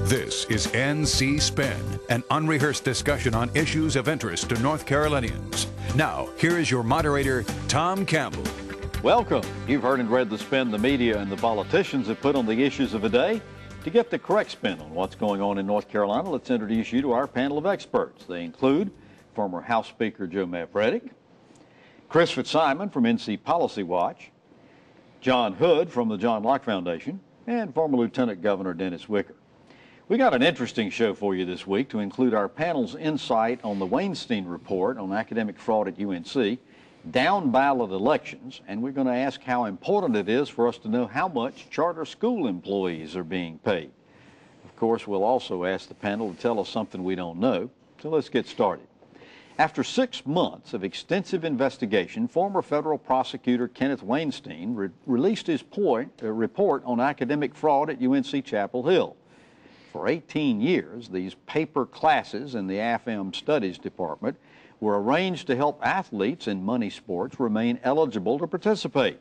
This is NC Spin, an unrehearsed discussion on issues of interest to North Carolinians. Now, here is your moderator, Tom Campbell. Welcome. You've heard and read the spin the media and the politicians have put on the issues of the day. To get the correct spin on what's going on in North Carolina, let's introduce you to our panel of experts. They include former House Speaker Joe Mavretic, Chris Fitzsimon from NC Policy Watch, John Hood from the John Locke Foundation, and former Lieutenant Governor Dennis Wicker. We got an interesting show for you this week to include our panel's insight on the Weinstein report on academic fraud at UNC, down ballot elections, and we're going to ask how important it is for us to know how much charter school employees are being paid. Of course, we'll also ask the panel to tell us something we don't know, so let's get started. After 6 months of extensive investigation, former federal prosecutor Kenneth Weinstein released his report on academic fraud at UNC Chapel Hill. For 18 years, these paper classes in the AFM Studies Department were arranged to help athletes in money sports remain eligible to participate.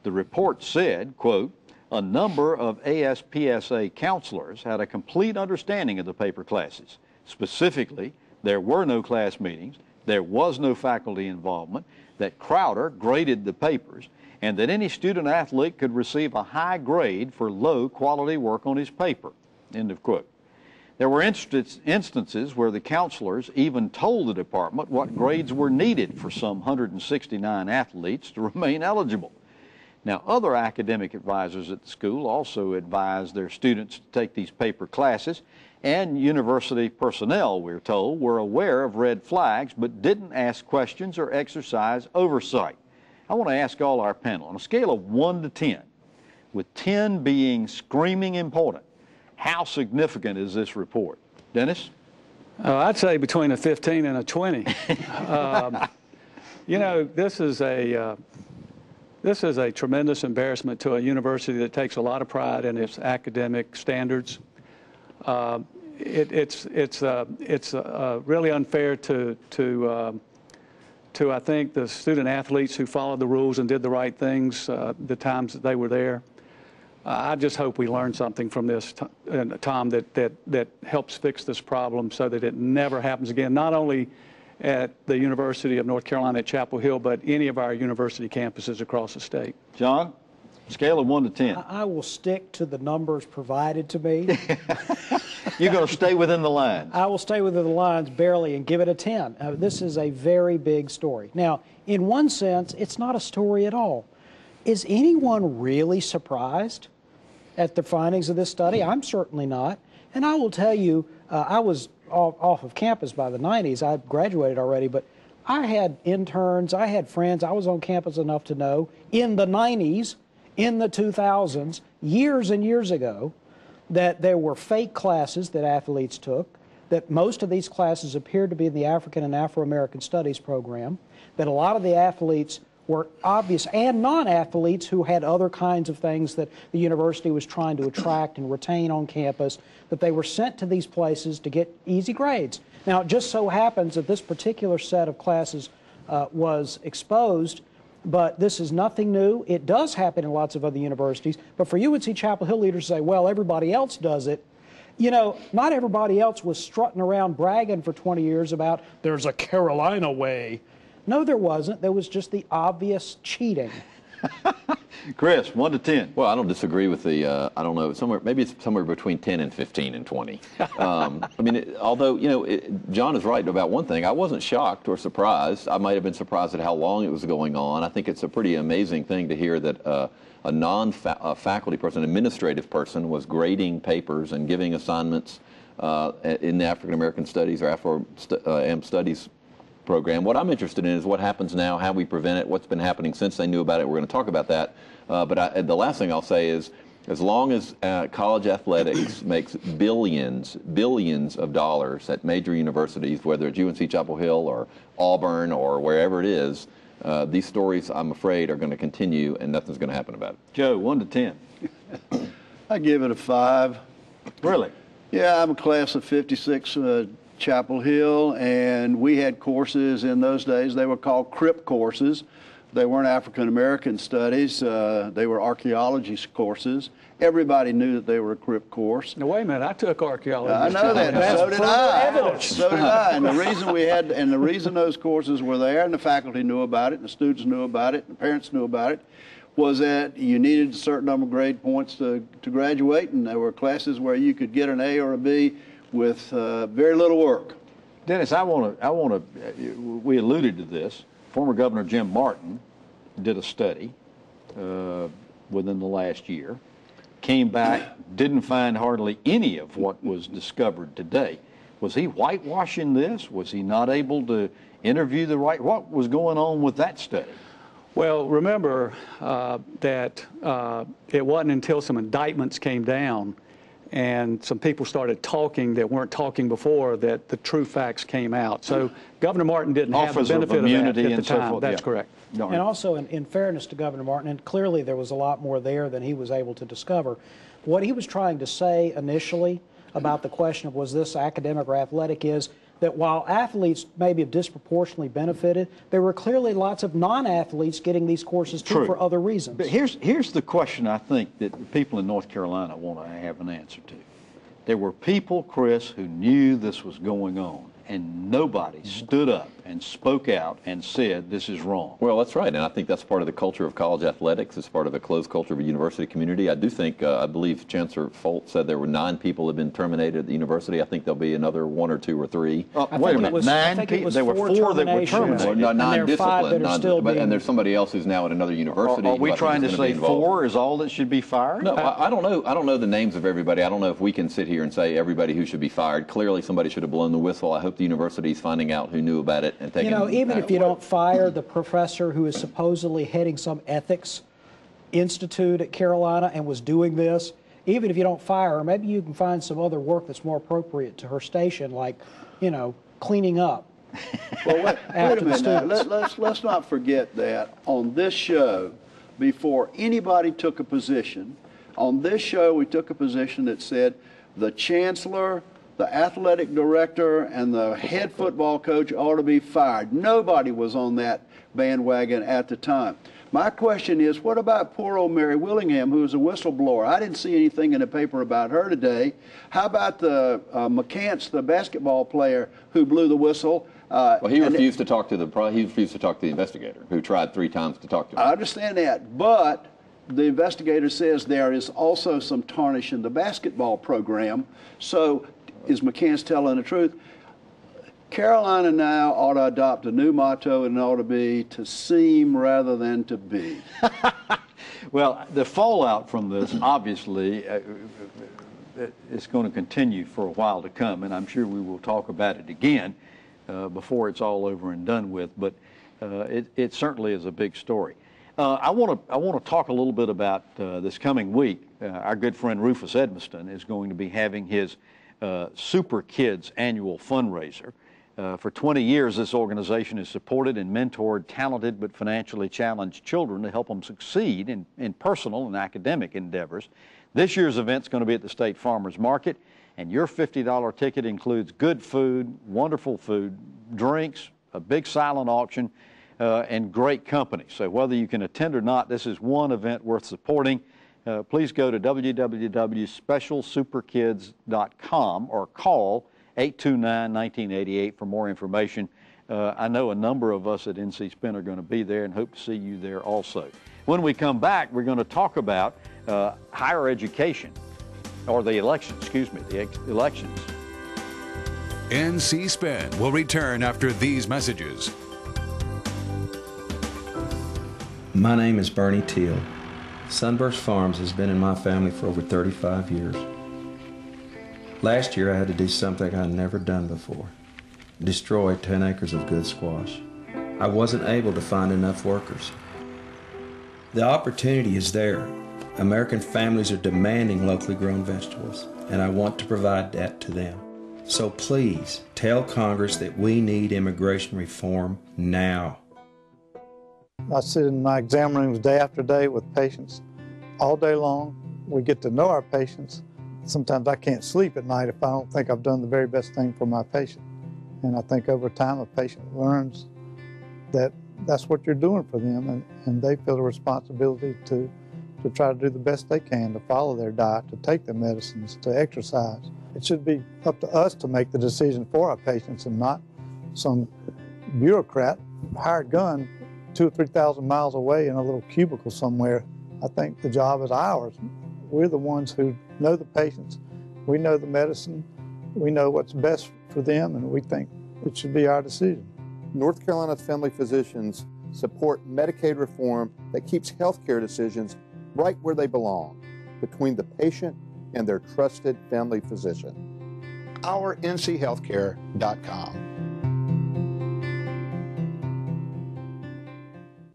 The report said, quote, a number of ASPSA counselors had a complete understanding of the paper classes. Specifically, there were no class meetings, there was no faculty involvement, that Crowder graded the papers, and that any student athlete could receive a high grade for low quality work on his paper. End of quote. There were instances where the counselors even told the department what grades were needed for some 169 athletes to remain eligible. Now, other academic advisors at the school also advised their students to take these paper classes, and university personnel, we're told, were aware of red flags but didn't ask questions or exercise oversight. I want to ask all our panel, on a scale of 1 to 10, with 10 being screaming important, how significant is this report? Dennis? I'd say between a 15 and a 20. You know, this is a tremendous embarrassment to a university that takes a lot of pride in its academic standards. It's really unfair to I think the student athletes who followed the rules and did the right things the times that they were there. I just hope we learn something from this, Tom, that helps fix this problem so that it never happens again, not only at the University of North Carolina at Chapel Hill, but any of our university campuses across the state. John, scale of 1 to 10. I will stick to the numbers provided to me. You're going to stay within the lines. I will stay within the lines barely and give it a 10. This is a very big story. Now, in one sense, it's not a story at all. Is anyone really surprised at the findings of this study? I'm certainly not. And I will tell you, I was off of campus by the 90s. I graduated already, but I had interns, I had friends. I was on campus enough to know in the 90s, in the 2000s, years and years ago, that there were fake classes that athletes took, that most of these classes appeared to be in the African and Afro-American Studies program, that a lot of the athletes were obvious, and non-athletes who had other kinds of things that the university was trying to attract and retain on campus, that they were sent to these places to get easy grades. Now, it just so happens that this particular set of classes was exposed, but this is nothing new. It does happen in lots of other universities, but for UNC Chapel Hill leaders to say, well, everybody else does it, you know, not everybody else was strutting around bragging for 20 years about there's a Carolina way. No, there wasn't. There was just the obvious cheating. Chris, 1 to 10. Well, I don't disagree with the, I don't know, maybe it's somewhere between 10 and 15 and 20. I mean, although, you know, John is right about one thing. I wasn't shocked or surprised. I might have been surprised at how long it was going on. I think it's a pretty amazing thing to hear that a non-faculty person, an administrative person, was grading papers and giving assignments in the African American Studies or Afro-Am Studies program. What I'm interested in is what happens now, how we prevent it, what's been happening since they knew about it. We're going to talk about that. But the last thing I'll say is, as long as college athletics makes billions of dollars at major universities, whether it's UNC Chapel Hill or Auburn or wherever it is, these stories, I'm afraid, are going to continue and nothing's going to happen about it. Joe, 1 to 10. I give it a 5. Really? Yeah, I'm a class of 56 Chapel Hill, and we had courses in those days. They were called CRIP courses, They weren't African American studies. They were archaeology courses. Everybody knew that they were a Crip course. Now, wait a minute. I took archaeology. I know that. That's So did I. So did I. And the reason the reason those courses were there, and the faculty knew about it, and the students knew about it, and the parents knew about it, was that you needed a certain number of grade points to graduate, and there were classes where you could get an A or a B with very little work. Dennis, we alluded to this. Former Governor Jim Martin did a study within the last year, came back, didn't find hardly any of what was discovered today. Was he whitewashing this? Was he not able to interview what was going on with that study? Well, remember that it wasn't until some indictments came down and some people started talking that weren't talking before that the true facts came out. So Governor Martin didn't have the benefit of that at the time. That's correct. And also, in fairness to Governor Martin, and clearly there was a lot more there than he was able to discover, what he was trying to say initially about the question of was this academic or athletic is that while athletes maybe have disproportionately benefited, there were clearly lots of non-athletes getting these courses too for other reasons. But here's the question I think that the people in North Carolina want to have an answer to. There were people, Chris, who knew this was going on, and nobody stood up and spoke out and said this is wrong. Well, that's right, and I think that's part of the culture of college athletics. It's part of a closed culture of a university community. I do think, I believe Chancellor Folt said there were 9 people who have been terminated at the university. I think there'll be another 1 or 2 or 3. Wait a minute, 9 people? There were 4 that were terminated. Well, non-disciplined, and there's somebody else who's now at another university. Are we trying to say 4 is all that should be fired? No, I don't know. I don't know the names of everybody. I don't know if we can sit here and say everybody who should be fired. Clearly, somebody should have blown the whistle. I hope the university's finding out who knew about it and taking. Even if you don't fire the professor who is supposedly heading some ethics institute at Carolina and was doing this, even if you don't fire her, maybe you can find some other work that's more appropriate to her station, like, cleaning up. Well, wait a minute now. Let's not forget that on this show, before anybody took a position, on this show we took a position that said the chancellor, the athletic director, and the head football coach ought to be fired. Nobody was on that bandwagon at the time. My question is, what about poor old Mary Willingham, who was a whistleblower? I didn't see anything in the paper about her today. How about the McCants, the basketball player who blew the whistle? Well, he refused to talk to the investigator, who tried 3 times to talk to him. I understand that, but the investigator says there is also some tarnish in the basketball program. So is McCants telling the truth? Carolina now ought to adopt a new motto, and it ought to be to seem rather than to be. Well, the fallout from this, obviously, is going to continue for a while to come, and I'm sure we will talk about it again before it's all over and done with, but it certainly is a big story. I want to talk a little bit about this coming week. Our good friend Rufus Edmiston is going to be having his Super Kids annual fundraiser. For 20 years, this organization has supported and mentored talented but financially challenged children to help them succeed in personal and academic endeavors. This year's event is going to be at the State Farmers Market, and your $50 ticket includes good food, wonderful food, drinks, a big silent auction, and great company. So whether you can attend or not, this is one event worth supporting. Please go to www.specialsuperkids.com or call 829-1988 for more information. I know a number of us at NC Spin are going to be there and hope to see you there also. When we come back, we're going to talk about higher education, or the elections. NC Spin will return after these messages. My name is Bernie Teal. Sunburst Farms has been in my family for over 35 years. Last year I had to do something I'd never done before. Destroy 10 acres of good squash. I wasn't able to find enough workers. The opportunity is there. American families are demanding locally grown vegetables, and I want to provide that to them. So please tell Congress that we need immigration reform now. I sit in my exam rooms day after day with patients all day long. We get to know our patients. Sometimes I can't sleep at night if I don't think I've done the very best thing for my patient. And I think over time a patient learns that that's what you're doing for them, and they feel a responsibility to try to do the best they can, to follow their diet, to take their medicines, to exercise. It should be up to us to make the decision for our patients and not some bureaucrat, hired gun, 2,000 or 3,000 miles away in a little cubicle somewhere. I think the job is ours. We're the ones who know the patients. We know the medicine. We know what's best for them, and we think it should be our decision. North Carolina's family physicians support Medicaid reform that keeps healthcare decisions right where they belong, between the patient and their trusted family physician. OurNCHealthcare.com.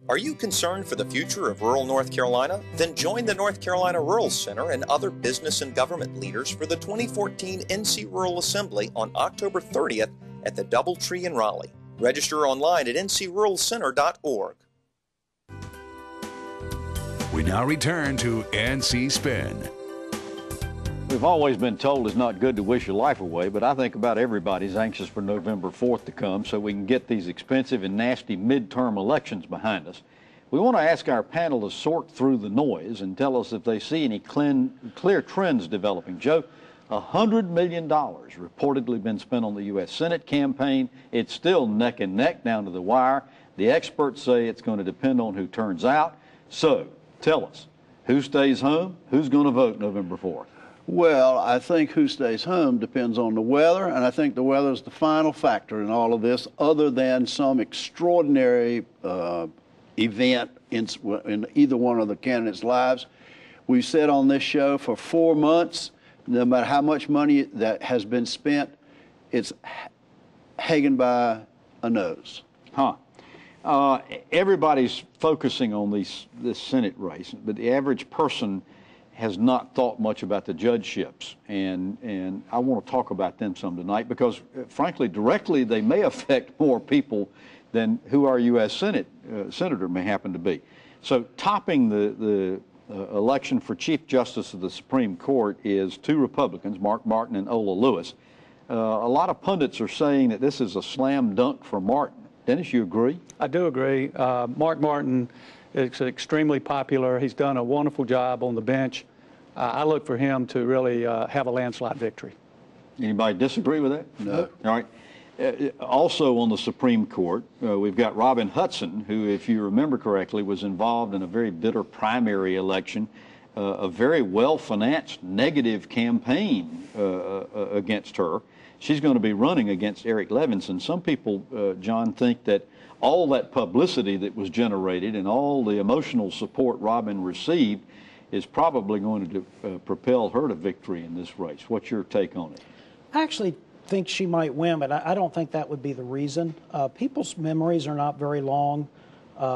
Are you concerned for the future of rural North Carolina? Then join the North Carolina Rural Center and other business and government leaders for the 2014 NC Rural Assembly on October 30th at the Doubletree in Raleigh. Register online at ncruralcenter.org. We now return to NC Spin. We've always been told it's not good to wish your life away, but I think about everybody's anxious for November 4th to come so we can get these expensive and nasty midterm elections behind us. We want to ask our panel to sort through the noise and tell us if they see any clear trends developing. Joe, $100 million reportedly been spent on the U.S. Senate campaign. It's still neck and neck down to the wire. The experts say it's going to depend on who turns out. So tell us, who stays home? Who's going to vote November 4th? Well, I think who stays home depends on the weather, and I think the weather is the final factor in all of this, other than some extraordinary event in either one of the candidates' lives. We've said on this show for 4 months, no matter how much money that has been spent, it's hanging by a nose. Everybody's focusing on this Senate race, but the average person has not thought much about the judgeships, and I want to talk about them some tonight because, frankly, directly they may affect more people than who our U.S. Senator may happen to be. So topping the election for Chief Justice of the Supreme Court is 2 Republicans, Mark Martin and Ola Lewis. A lot of pundits are saying that this is a slam dunk for Martin. Dennis, you agree? I do agree. Mark Martin is extremely popular. He's done a wonderful job on the bench. I look for him to really have a landslide victory. Anybody disagree with that? No. All right. Also on the Supreme Court, we've got Robin Hudson, who, if you remember correctly, was involved in a very bitter primary election, a very well-financed negative campaign against her. She's going to be running against Eric Levinson. Some people, John, think that all that publicity that was generated and all the emotional support Robin received is probably going to propel her to victory in this race. What's your take on it? I actually think she might win, but I don't think that would be the reason. People's memories are not very long.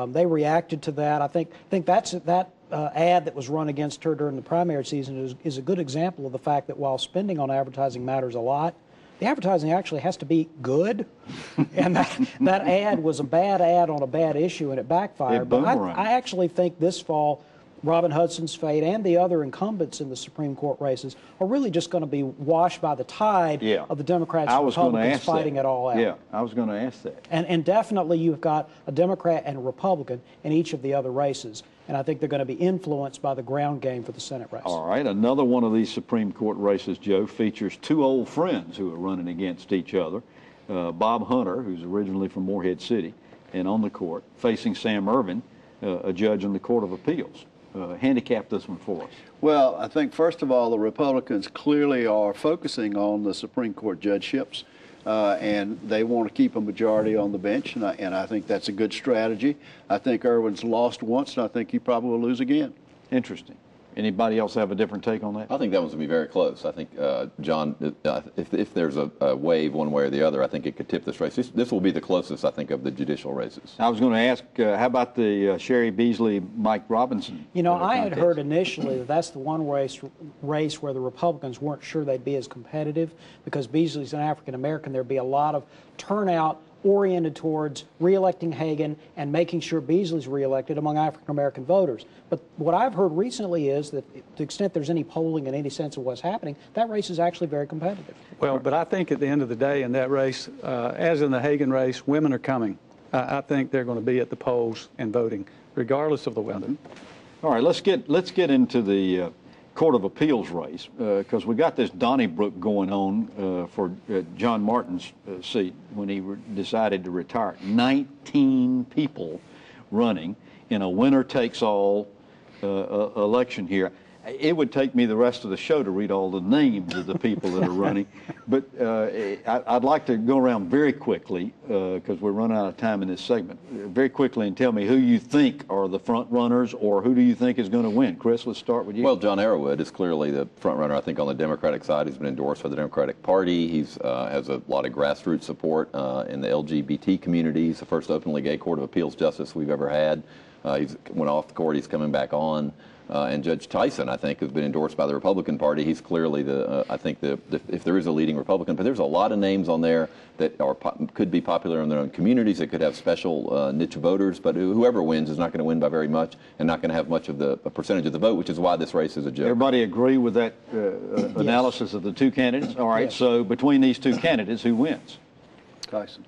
They reacted to that. I think that ad that was run against her during the primary season is a good example of the fact that while spending on advertising matters a lot, the advertising actually has to be good. And that ad was a bad ad on a bad issue, and it backfired. But I actually think this fall, Robin Hudson's fate and the other incumbents in the Supreme Court races are really just going to be washed by the tide of the Democrats and Republicans fighting it all out. Yeah, I was going to ask that. And definitely you've got a Democrat and a Republican in each of the other races. And I think they're going to be influenced by the ground game for the Senate race. All right, another one of these Supreme Court races, Joe, features 2 old friends who are running against each other. Bob Hunter, who's originally from Morehead City and on the court, facing Sam Ervin, a judge in the Court of Appeals. Handicap this one for us. Well, I think, first of all, the Republicans clearly are focusing on the Supreme Court judgeships, and they want to keep a majority on the bench, and I think that's a good strategy. I think Ervin's lost once, and I think he probably will lose again. Interesting. Anybody else have a different take on that? I think that one's going to be very close. I think, John, if there's a wave one way or the other, I think it could tip this race. This will be the closest, I think, of the judicial races. I was going to ask, how about the Sherry Beasley-Mike Robinson? You know, I had heard initially that that's the one race where the Republicans weren't sure they'd be as competitive because Beasley's an African-American. There'd be a lot of turnout oriented towards reelecting Hagan and making sure Beasley's reelected among African-American voters. But what I've heard recently is that to the extent there's any polling in any sense of what's happening, that race is actually very competitive. Well, but I think at the end of the day in that race, as in the Hagan race, women are coming. I think they're going to be at the polls and voting, regardless of the weather. All right, let's get into the Court of Appeals race, because we got this Donnybrook going on for John Martin's seat when he decided to retire. 19 people running in a winner-takes-all election here. It would take me the rest of the show to read all the names of the people that are running, but I'd like to go around very quickly, because we're running out of time in this segment, very quickly and tell me who you think are the front runners, or who do you think is going to win. Chris, let's start with you. Well, John Arrowwood is clearly the front runner, I think, on the Democratic side. He's been endorsed by the Democratic Party. He's has a lot of grassroots support in the LGBT community. He's the first openly gay Court of Appeals justice we've ever had. He's went off the court. He's coming back on. And Judge Tyson, I think, has been endorsed by the Republican Party. He's clearly I think, if there is a leading Republican, but there's a lot of names on there that could be popular in their own communities, that could have special niche voters, but whoever wins is not going to win by very much and not going to have much of a percentage of the vote, which is why this race is a joke. Everybody agree with that analysis of the two candidates? All right, so between these two candidates, who wins? Tyson.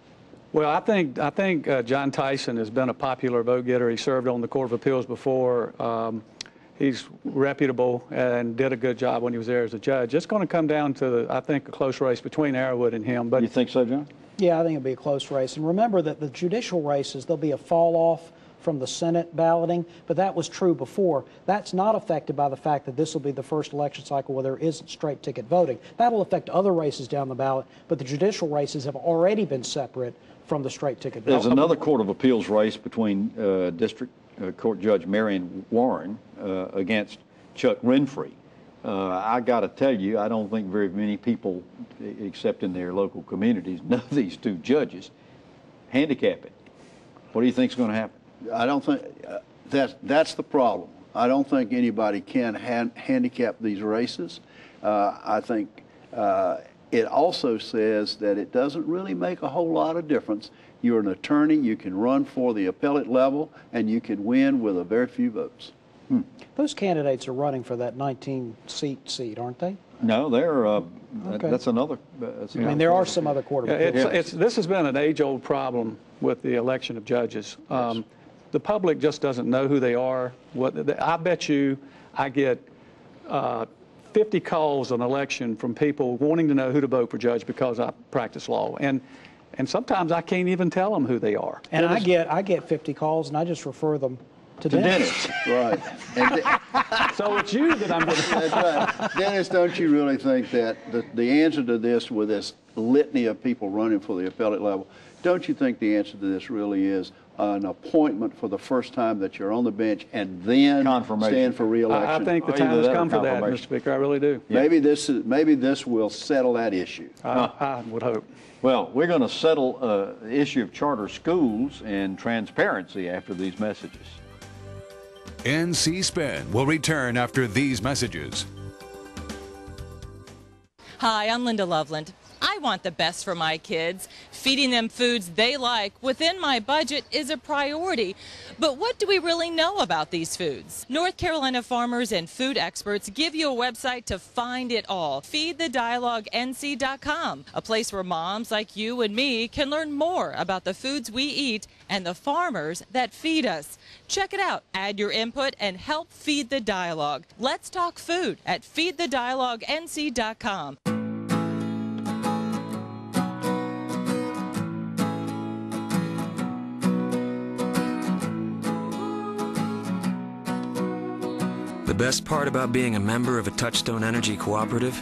Well, I think John Tyson has been a popular vote getter. He served on the Court of Appeals before. He's reputable and did a good job when he was there as a judge. It's going to come down to, I think, a close race between Arrowwood and him. But you think so, John? Yeah, I think it'll be a close race. And remember that the judicial races, there'll be a fall off from the Senate balloting, but that was true before. That's not affected by the fact that this will be the first election cycle where there isn't straight ticket voting. That'll affect other races down the ballot, but the judicial races have already been separate from the straight ticket voting. There's another Court of Appeals race between District Court Judge Marion Warren against Chuck Renfrey. I got to tell you, I don't think very many people, except in their local communities, know these two judges. Handicap it. What do you think is going to happen? I don't think that's the problem. I don't think anybody can handicap these races. I think it also says that it doesn't really make a whole lot of difference. You're an attorney, you can run for the appellate level, and you can win with a very few votes. Those candidates are running for that 19-seat, aren't they? No, they're, that's another. I mean, there are some other Court of Appeals. This has been an age-old problem with the election of judges. Yes. The public just doesn't know who they are. I bet you I get 50 calls an election from people wanting to know who to vote for judge because I practice law. And sometimes I can't even tell them who they are. And I get 50 calls, and I just refer them to Dennis. Right. So it's you that I'm going to... That's right. Dennis, don't you really think that the answer to this, with this litany of people running for the appellate level, don't you think the answer to this really is an appointment for the first time that you're on the bench and then stand for re-election? I think the time has come for that, Mr. Speaker. I really do. Yeah. Maybe this will settle that issue. I would hope. Well, we're going to settle the issue of charter schools and transparency after these messages. NC Spin will return after these messages. Hi, I'm Linda Loveland. I want the best for my kids. Feeding them foods they like within my budget is a priority. But what do we really know about these foods? North Carolina farmers and food experts give you a website to find it all. FeedTheDialogueNC.com, a place where moms like you and me can learn more about the foods we eat and the farmers that feed us. Check it out. Add your input and help feed the dialogue. Let's talk food at FeedTheDialogueNC.com. The best part about being a member of a Touchstone Energy Cooperative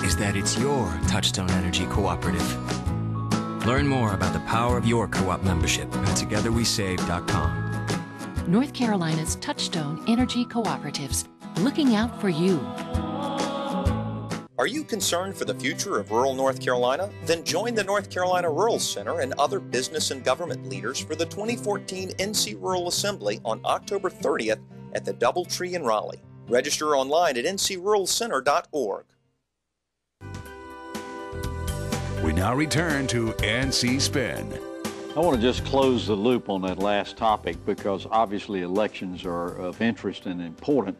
is that it's your Touchstone Energy Cooperative. Learn more about the power of your co-op membership at TogetherWeSave.com. North Carolina's Touchstone Energy Cooperatives, looking out for you. Are you concerned for the future of rural North Carolina? Then join the North Carolina Rural Center and other business and government leaders for the 2014 NC Rural Assembly on October 30th at the Doubletree in Raleigh. Register online at ncruralcenter.org. We now return to NC Spin. I want to just close the loop on that last topic because obviously elections are of interest and important.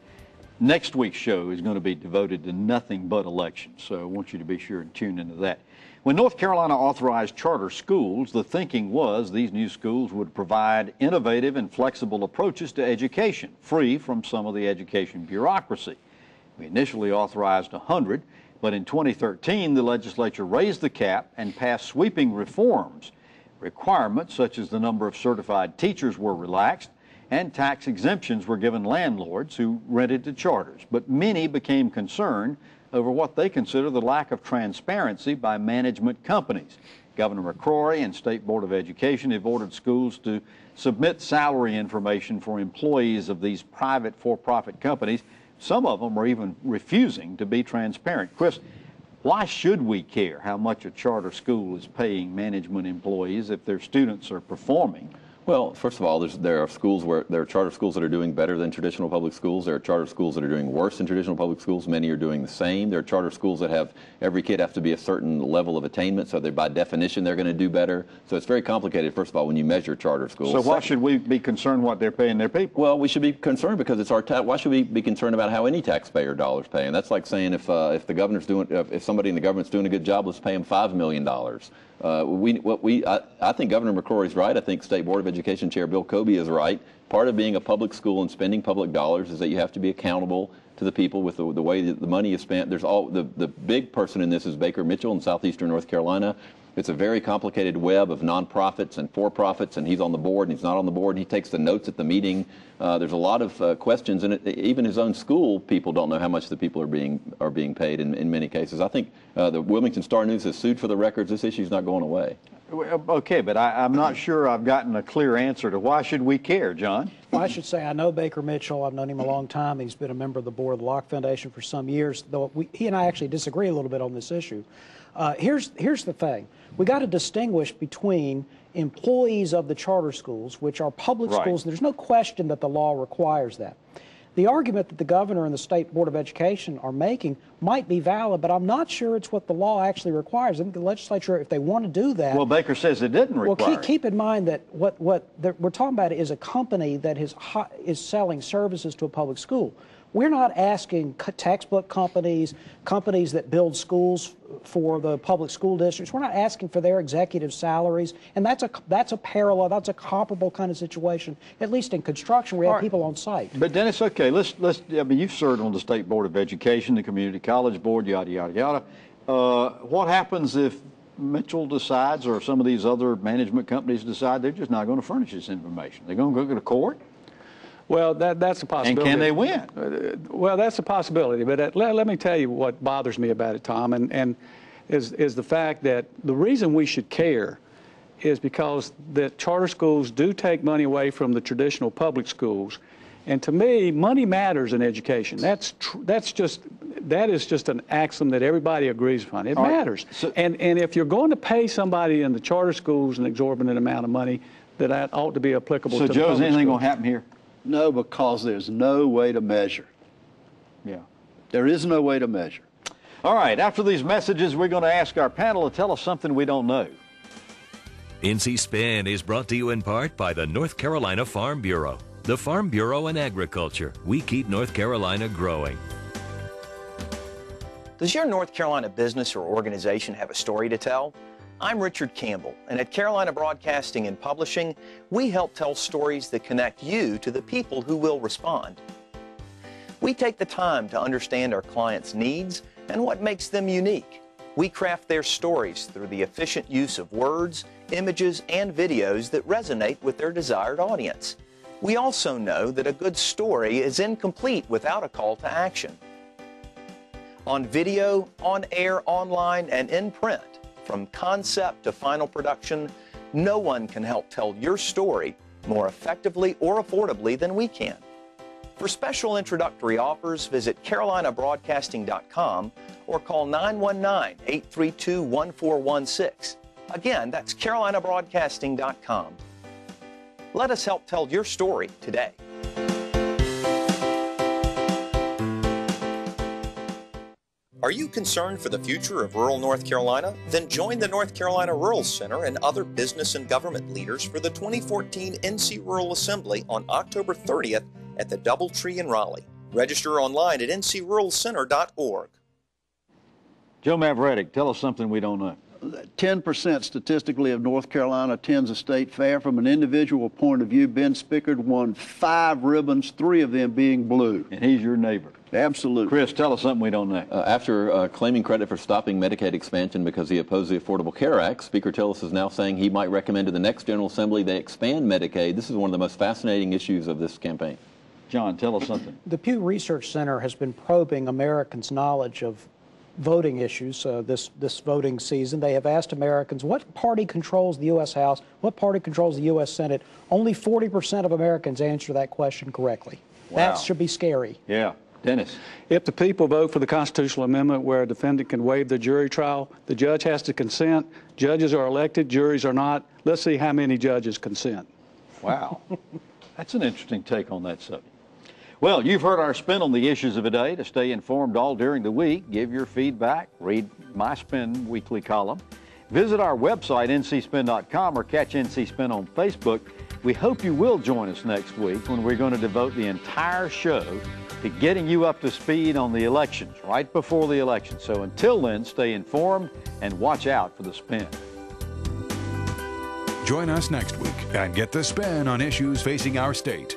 Next week's show is going to be devoted to nothing but elections, so I want you to be sure and tune into that. When North Carolina authorized charter schools, the thinking was these new schools would provide innovative and flexible approaches to education, free from some of the education bureaucracy. We initially authorized 100, but in 2013, the legislature raised the cap and passed sweeping reforms. Requirements such as the number of certified teachers were relaxed, and tax exemptions were given landlords who rented to charters. But many became concerned over what they consider the lack of transparency by management companies. Governor McCrory and State Board of Education have ordered schools to submit salary information for employees of these private for-profit companies. Some of them are even refusing to be transparent. Chris, why should we care how much a charter school is paying management employees if their students are performing? Well, first of all, there are charter schools that are doing better than traditional public schools. There are charter schools that are doing worse than traditional public schools. Many are doing the same. There are charter schools that have every kid have to be a certain level of attainment, so by definition they're going to do better. So it's very complicated, first of all, when you measure charter schools. So why should we be concerned what they're paying their people? Well, we should be concerned because it's our tax. Why should we be concerned about how any taxpayer dollars pay? And that's like saying if the governor's if somebody in the government's doing a good job, let's pay him $5 million. I think Governor McCrory's right. I think State Board of Education Chair Bill Kobe is right. Part of being a public school and spending public dollars is that you have to be accountable to the people with the way that the money is spent. There's the big person in this is Baker Mitchell in southeastern North Carolina. It's a very complicated web of nonprofits and for-profits, and he's on the board and he's not on the board. And he takes the notes at the meeting. There's a lot of questions, and even his own school people don't know how much the people are being paid in many cases. I think the Wilmington Star News has sued for the records. This issue is not going away. Okay, but I'm not sure I've gotten a clear answer to why should we care, John? Well, I should say I know Baker Mitchell. I've known him a long time. He's been a member of the board of the Locke Foundation for some years, though he and I actually disagree a little bit on this issue. Here's the thing. We got to distinguish between employees of the charter schools, which are public schools. There's no question that the law requires that. The argument that the governor and the State Board of Education are making might be valid, but I'm not sure it's what the law actually requires. I think the legislature, if they want to do that... Well, Baker says it didn't require. Well, keep in mind that what we're talking about is a company that is selling services to a public school. We're not asking textbook companies that build schools for the public school districts. We're not asking for their executive salaries, and that's a parallel, that's a comparable kind of situation. At least in construction, we have people on site. But Dennis, okay, I mean, you've served on the State Board of Education, the Community College Board, yada yada yada. What happens if Mitchell decides, or some of these other management companies decide they're just not going to furnish this information? They're going to go to court? Well, that's a possibility. And can they win? Well, that's a possibility. But let me tell you what bothers me about it, Tom, and is the fact that the reason we should care is because the charter schools do take money away from the traditional public schools. And to me, money matters in education. That is just an axiom that everybody agrees upon. It matters. So, and if you're going to pay somebody in the charter schools an exorbitant amount of money, that ought to be applicable to the public schools. So, Joe, is anything going to happen here? No, because there's no way to measure. Yeah. There is no way to measure. All right, after these messages, we're going to ask our panel to tell us something we don't know. NC Spin is brought to you in part by the North Carolina Farm Bureau. The Farm Bureau and Agriculture. We keep North Carolina growing. Does your North Carolina business or organization have a story to tell? I'm Richard Campbell, and at Carolina Broadcasting and Publishing, we help tell stories that connect you to the people who will respond. We take the time to understand our clients' needs and what makes them unique. We craft their stories through the efficient use of words, images, and videos that resonate with their desired audience. We also know that a good story is incomplete without a call to action. On video, on air, online, and in print, from concept to final production, no one can help tell your story more effectively or affordably than we can. For special introductory offers, visit carolinabroadcasting.com or call 919-832-1416. Again, that's carolinabroadcasting.com. Let us help tell your story today. Are you concerned for the future of rural North Carolina? Then join the North Carolina Rural Center and other business and government leaders for the 2014 NC Rural Assembly on October 30th at the Doubletree in Raleigh. Register online at ncruralcenter.org. Joe Mavretic, tell us something we don't know. 10% statistically of North Carolina attends a state fair. From an individual point of view, Ben Spickard won 5 ribbons, 3 of them being blue. And he's your neighbor. Absolutely. Chris, tell us something we don't know. After claiming credit for stopping Medicaid expansion because he opposed the Affordable Care Act, Speaker Tillis is now saying he might recommend to the next General Assembly they expand Medicaid. This is one of the most fascinating issues of this campaign. John, tell us something. The Pew Research Center has been probing Americans' knowledge of voting issues this voting season. They have asked Americans what party controls the U.S. House, what party controls the U.S. Senate. Only 40% of Americans answer that question correctly. Wow. That should be scary. Yeah. Dennis. If the people vote for the constitutional amendment where a defendant can waive the jury trial, the judge has to consent. Judges are elected, juries are not. Let's see how many judges consent. Wow. That's an interesting take on that subject. Well, you've heard our spin on the issues of the day. To stay informed all during the week, give your feedback, read my Spin weekly column, visit our website, ncspin.com, or catch NC Spin on Facebook. We hope you will join us next week when we're going to devote the entire show to getting you up to speed on the elections, right before the election. So until then, stay informed and watch out for the spin. Join us next week and get the spin on issues facing our state.